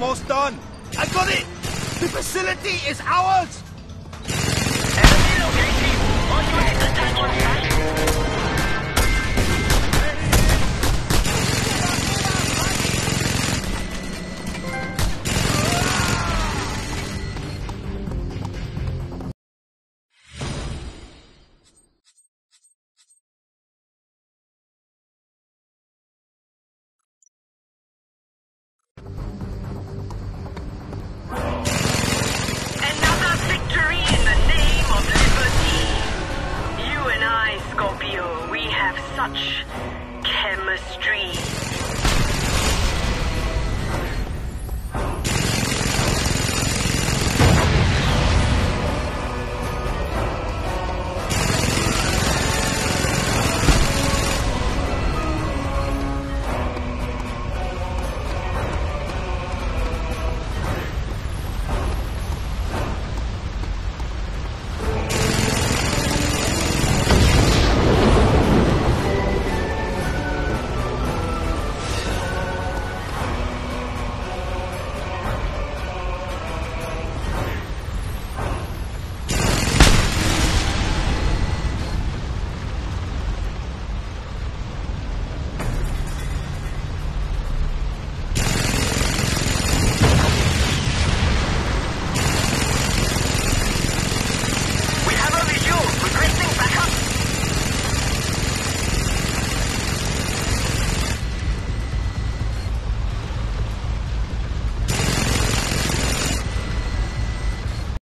almost done. I got it! The facility is ours! Enemy located. On your way. Attack on site. Scorpio, we have such chemistry.